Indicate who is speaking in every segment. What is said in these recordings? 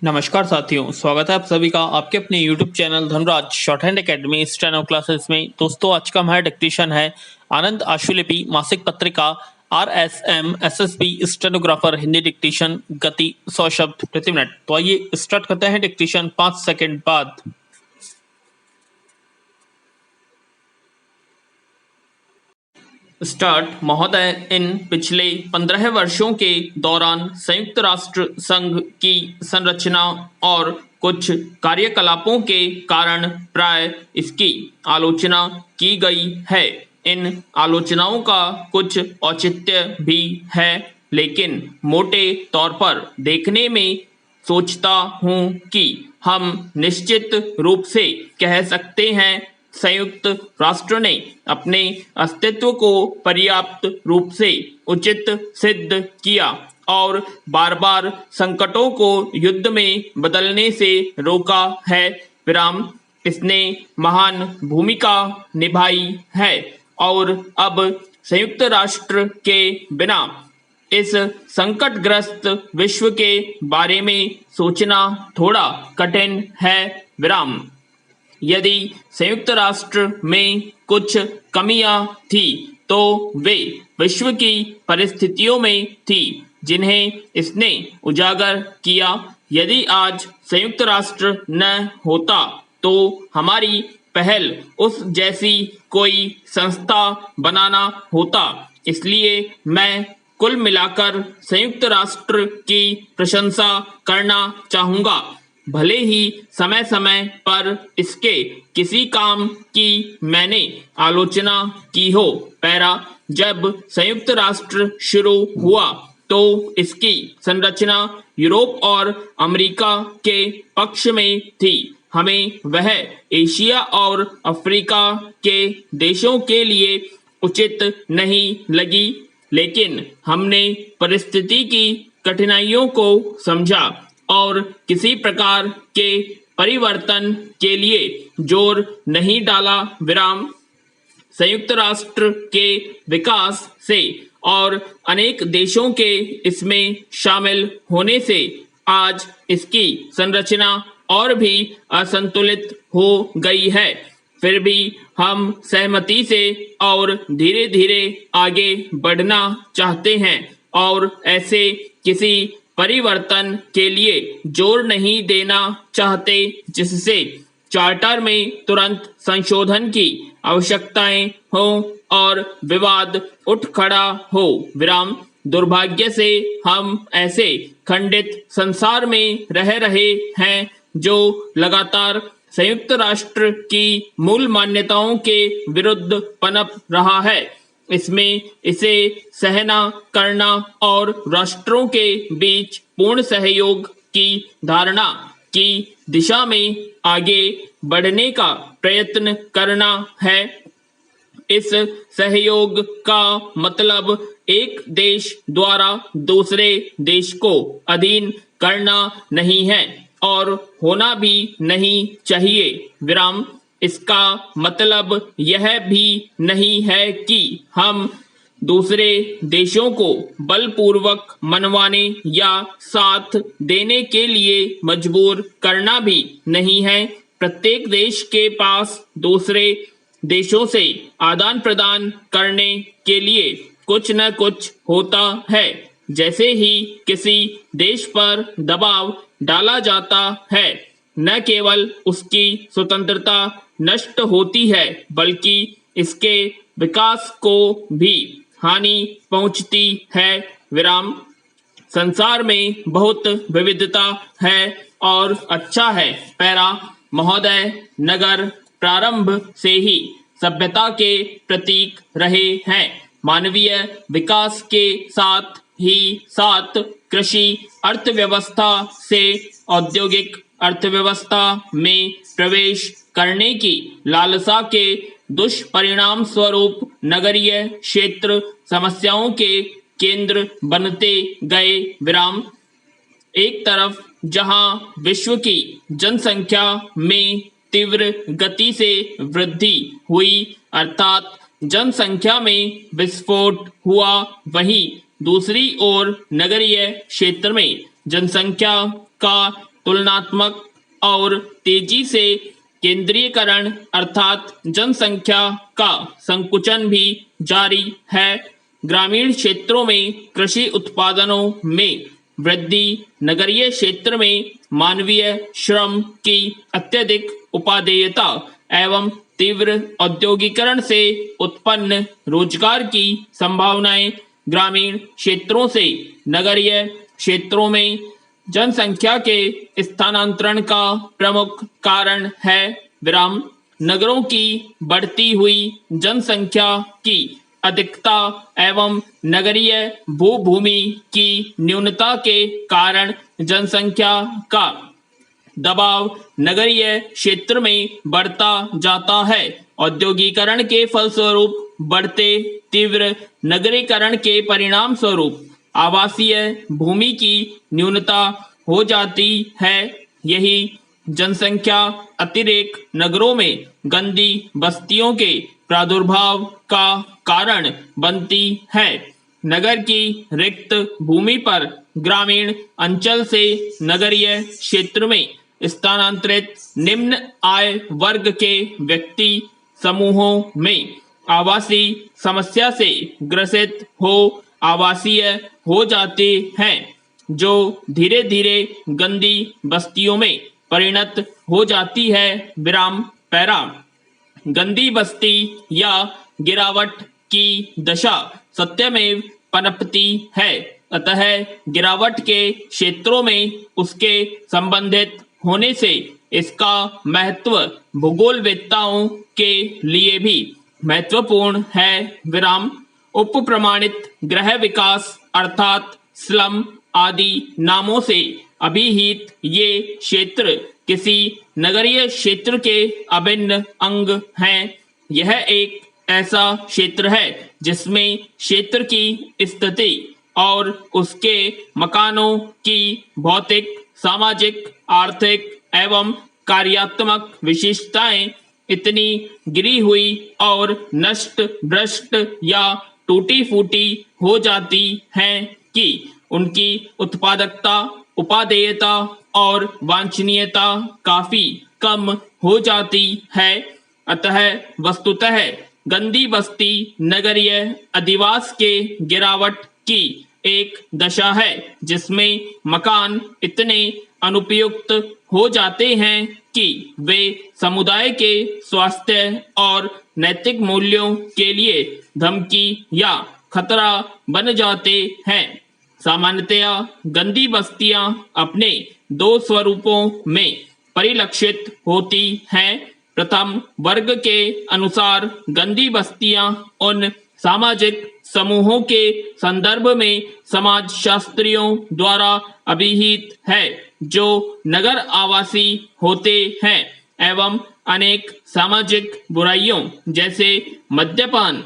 Speaker 1: नमस्कार साथियों, स्वागत है आप सभी का आपके अपने YouTube channel Dhanraj short hand academy steno classes में। दोस्तों, आज का हमारा डिक्टेशन है आनंद आशुलिपि मासिक पत्रिका RSM SSB stenographer Hindi dictation गति 100 शब्द प्रति मिनट। तो आइए स्टार्ट करते हैं डिक्टेशन 5 सेकंड बाद। स्टार्ट। महोदय, इन पिछले 15 वर्षों के दौरान संयुक्त राष्ट्र संघ की संरचना और कुछ कार्यकलापों के कारण प्राय इसकी आलोचना की गई है। इन आलोचनाओं का कुछ औचित्य भी है, लेकिन मोटे तौर पर देखने में सोचता हूँ कि हम निश्चित रूप से कह सकते हैं संयुक्त राष्ट्र ने अपने अस्तित्व को पर्याप्त रूप से उचित सिद्ध किया और बार बार संकटों को युद्ध में बदलने से रोका है। विराम। इसने महान भूमिका निभाई है और अब संयुक्त राष्ट्र के बिना इस संकटग्रस्त विश्व के बारे में सोचना थोड़ा कठिन है। विराम। यदि संयुक्त राष्ट्र में कुछ कमियां थी तो वे विश्व की परिस्थितियों में थी जिन्हें इसने उजागर किया। यदि आज संयुक्त राष्ट्र न होता तो हमारी पहल उस जैसी कोई संस्था बनाना होता। इसलिए मैं कुल मिलाकर संयुक्त राष्ट्र की प्रशंसा करना चाहूंगा, भले ही समय समय पर इसके किसी काम की मैंने आलोचना की हो। पैरा। जब संयुक्त राष्ट्र शुरू हुआ तो इसकी संरचना यूरोप और अमेरिका के पक्ष में थी। हमें वह एशिया और अफ्रीका के देशों के लिए उचित नहीं लगी, लेकिन हमने परिस्थिति की कठिनाइयों को समझा और किसी प्रकार के परिवर्तन के लिए जोर नहीं डाला। विराम। संयुक्त राष्ट्र के विकास से और अनेक देशों के इसमें शामिल होने से आज इसकी संरचना और भी असंतुलित हो गई है। फिर भी हम सहमति से और धीरे धीरे आगे बढ़ना चाहते हैं और ऐसे किसी परिवर्तन के लिए जोर नहीं देना चाहते जिससे चार्टर में तुरंत संशोधन की आवश्यकताएं हो और विवाद उठ खड़ा हो। विराम। दुर्भाग्य से हम ऐसे खंडित संसार में रह रहे हैं जो लगातार संयुक्त राष्ट्र की मूल मान्यताओं के विरुद्ध पनप रहा है। इसमें इसे सहना करना और राष्ट्रों के बीच पूर्ण सहयोग की धारणा की दिशा में आगे बढ़ने का प्रयत्न करना है। इस सहयोग का मतलब एक देश द्वारा दूसरे देश को अधीन करना नहीं है और होना भी नहीं चाहिए। विराम। इसका मतलब यह भी नहीं है कि हम दूसरे देशों को बलपूर्वक मनवाने या साथ देने के लिए मजबूर करना भी नहीं है। प्रत्येक देश के पास दूसरे देशों से आदान प्रदान करने के लिए कुछ न कुछ होता है। जैसे ही किसी देश पर दबाव डाला जाता है, न केवल उसकी स्वतंत्रता नष्ट होती है बल्कि इसके विकास को भी हानि पहुंचती है। विराम। संसार में बहुत विविधता है और अच्छा है। पैरा। महोदय, नगर प्रारंभ से ही सभ्यता के प्रतीक रहे हैं। मानवीय विकास के साथ ही साथ कृषि अर्थव्यवस्था से औद्योगिक अर्थव्यवस्था में प्रवेश करने की लालसा के दुष्परिणाम स्वरूप नगरीय क्षेत्र समस्याओं के केंद्र बनते गए। विराम। एक तरफ जहां विश्व की जनसंख्या में तीव्र गति से वृद्धि हुई, अर्थात जनसंख्या में विस्फोट हुआ, वहीं दूसरी ओर नगरीय क्षेत्र में जनसंख्या का तुलनात्मक और तेजी से केंद्रीयकरण अर्थात जनसंख्या का संकुचन भी जारी है। ग्रामीण क्षेत्रों में कृषि उत्पादनों में वृद्धि, नगरीय क्षेत्र में मानवीय श्रम की अत्यधिक उपादेयता एवं तीव्र औद्योगिकरण से उत्पन्न रोजगार की संभावनाएं ग्रामीण क्षेत्रों से नगरीय क्षेत्रों में जनसंख्या के स्थानांतरण का प्रमुख कारण है। विराम, नगरों की बढ़ती हुई जनसंख्या की अधिकता एवं नगरीय भूभूमि की न्यूनता के कारण जनसंख्या का दबाव नगरीय क्षेत्र में बढ़ता जाता है। औद्योगिकरण के फलस्वरूप बढ़ते तीव्र नगरीकरण के परिणाम स्वरूप आवासीय भूमि की न्यूनता हो जाती है। यही जनसंख्या अतिरेक नगरों में गंदी बस्तियों के प्रादुर्भाव का कारण बनती है। नगर की रिक्त भूमि पर ग्रामीण अंचल से नगरीय क्षेत्र में स्थानांतरित निम्न आय वर्ग के व्यक्ति समूहों में आवासीय समस्या से ग्रसित आवासीय हो जाते हैं, जो धीरे धीरे गंदी बस्तियों में परिणत हो जाती है। विराम, पैरा, गंदी बस्ती या गिरावट की दशा सत्यमेव पनपती है, अतः गिरावट के क्षेत्रों में उसके संबंधित होने से इसका महत्व भूगोलवेत्ताओं के लिए भी महत्वपूर्ण है। विराम, उपप्रमाणित गृह विकास अर्थात स्लम आदि नामों से अभिहित ये क्षेत्र किसी नगरीय क्षेत्र के अभिन्न अंग हैं। यह एक ऐसा क्षेत्र है जिसमें क्षेत्र की स्थिति और उसके मकानों की भौतिक, सामाजिक, आर्थिक एवं कार्यात्मक विशेषताएं इतनी गिरी हुई और नष्ट भ्रष्ट या टूटी फूटी हो जाती हैं कि उनकी उत्पादकता, उपादेयता और वांछनीयता काफी कम हो जाती है। अतः वस्तुतः गंदी बस्ती नगरीय अधिवास के गिरावट की एक दशा है जिसमें मकान इतने अनुपयुक्त हो जाते हैं कि वे समुदाय के स्वास्थ्य और नैतिक मूल्यों के लिए धमकी या खतरा बन जाते हैं। सामान्यतया गंदी बस्तियां अपने दो स्वरूपों में परिलक्षित होती हैं। प्रथम वर्ग के अनुसार गंदी बस्तियां उन सामाजिक समूहों के संदर्भ में समाजशास्त्रियों द्वारा अभिहित है जो नगर आवासी होते हैं एवं अनेक सामाजिक बुराइयों जैसे मद्यपान,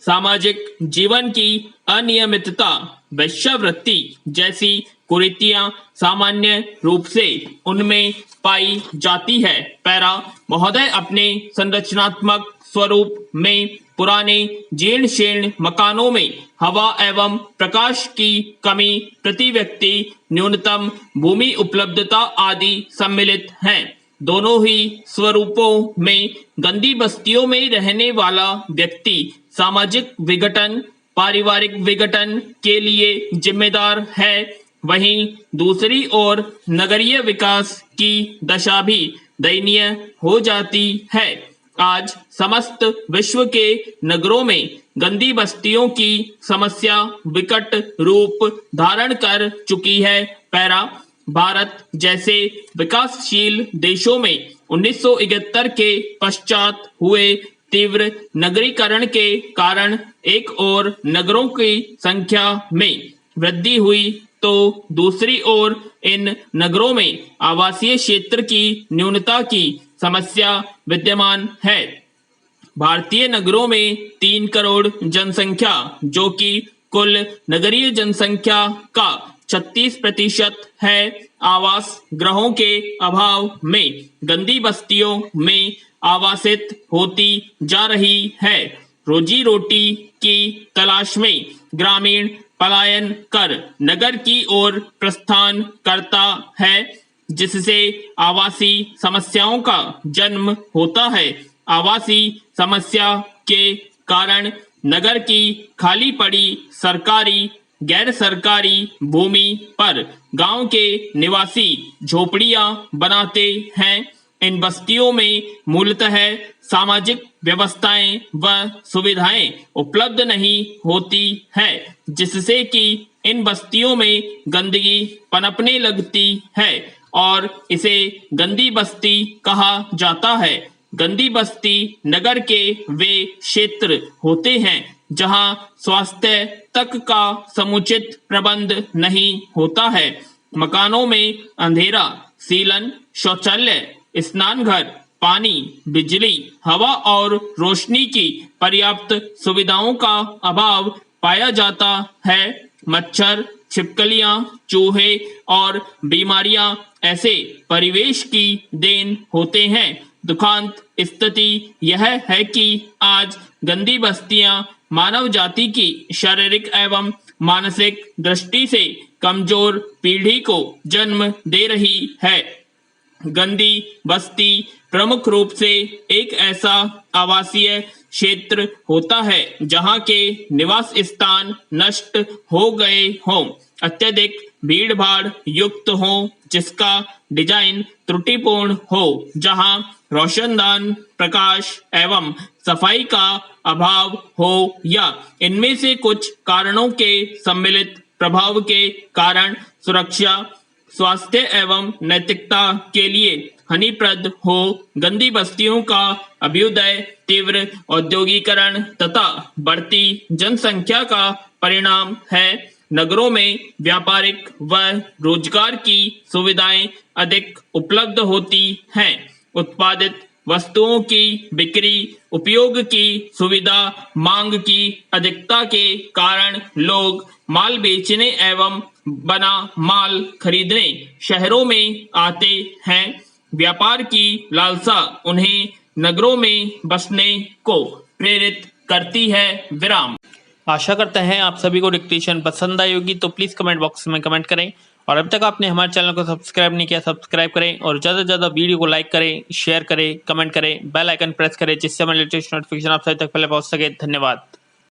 Speaker 1: सामाजिक जीवन की अनियमितता, वेश्यावृत्ति जैसी कुरीतियां सामान्य रूप से उनमें पाई जाती है। पैरा, महोदय अपने संरचनात्मक स्वरूप में पुराने जीर्ण शीर्ण मकानों में हवा एवं प्रकाश की कमी, प्रति व्यक्ति न्यूनतम भूमि उपलब्धता आदि सम्मिलित हैं। दोनों ही स्वरूपों में गंदी बस्तियों में रहने वाला व्यक्ति सामाजिक विघटन, पारिवारिक विघटन के लिए जिम्मेदार है। वहीं दूसरी ओर नगरीय विकास की दशा भी दयनीय हो जाती है। आज समस्त विश्व के नगरों में गंदी बस्तियों की समस्या विकट रूप धारण कर चुकी है। पैरा, भारत जैसे विकासशील देशों में 1971 के पश्चात हुए तीव्र नगरीकरण के कारण एक ओर नगरों की संख्या में वृद्धि हुई तो दूसरी ओर इन नगरों में आवासीय क्षेत्र की न्यूनता की समस्या विद्यमान है। भारतीय नगरों में 3 करोड़ जनसंख्या, जो कि कुल नगरीय जनसंख्या का 36% है, आवास गृहों के अभाव में गंदी बस्तियों में आवासित होती जा रही है। रोजी रोटी की तलाश में ग्रामीण पलायन कर नगर की ओर प्रस्थान करता है। जिससे आवासीय समस्याओं का जन्म होता है। आवासीय समस्या के कारण नगर की खाली पड़ी सरकारी गैर सरकारी भूमि पर गांव के निवासी झोपड़ियां बनाते हैं। इन बस्तियों में मूलतः सामाजिक व्यवस्थाएं व सुविधाएं उपलब्ध नहीं होती है, जिससे कि इन बस्तियों में गंदगी पनपने लगती है और इसे गंदी बस्ती कहा जाता है। गंदी बस्ती नगर के वे क्षेत्र होते हैं जहां स्वास्थ्य तक का समुचित प्रबंध नहीं होता है। मकानों में अंधेरा, सीलन, शौचालय, स्नानघर, पानी, बिजली, हवा और रोशनी की पर्याप्त सुविधाओं का अभाव पाया जाता है। मच्छर, छिपकलियां, चूहे और बीमारियां ऐसे परिवेश की देन होते हैं। दुखांत स्थिति यह है कि आज गंदी बस्तियां मानव जाति की शारीरिक एवं मानसिक दृष्टि से कमजोर पीढ़ी को जन्म दे रही है। गंदी बस्ती प्रमुख रूप से एक ऐसा आवासीय क्षेत्र होता है जहां के निवास स्थान नष्ट हो गए हों, अत्यधिक भीड़ भाड़ युक्त हो, जिसका डिजाइन त्रुटिपूर्ण हो, जहां रोशनदान, प्रकाश एवं सफाई का अभाव हो या इनमें से कुछ कारणों के सम्मिलित प्रभाव के कारण सुरक्षा, स्वास्थ्य एवं नैतिकता के लिए हानिप्रद हो। गंदी बस्तियों का अभ्युदय तीव्र औद्योगिकरण तथा बढ़ती जनसंख्या का परिणाम है। नगरों में व्यापारिक व रोजगार की सुविधाएं अधिक उपलब्ध होती हैं। उत्पादित वस्तुओं की बिक्री, उपयोग की सुविधा, मांग की अधिकता के कारण लोग माल बेचने एवं बना माल खरीदने शहरों में आते हैं। व्यापार की लालसा उन्हें नगरों में बसने को प्रेरित करती है। विराम। आशा करते हैं आप सभी को डिक्टेशन पसंद आई होगी, तो प्लीज़ कमेंट बॉक्स में कमेंट करें और अब तक आपने हमारे चैनल को सब्सक्राइब नहीं किया, सब्सक्राइब करें और ज़्यादा से ज़्यादा वीडियो को लाइक करें, शेयर करें, कमेंट करें, बेल आइकन प्रेस करें, जिससे हमारे लेटेस्ट नोटिफिकेशन आप सभी तक पहले पहुंच सके। धन्यवाद।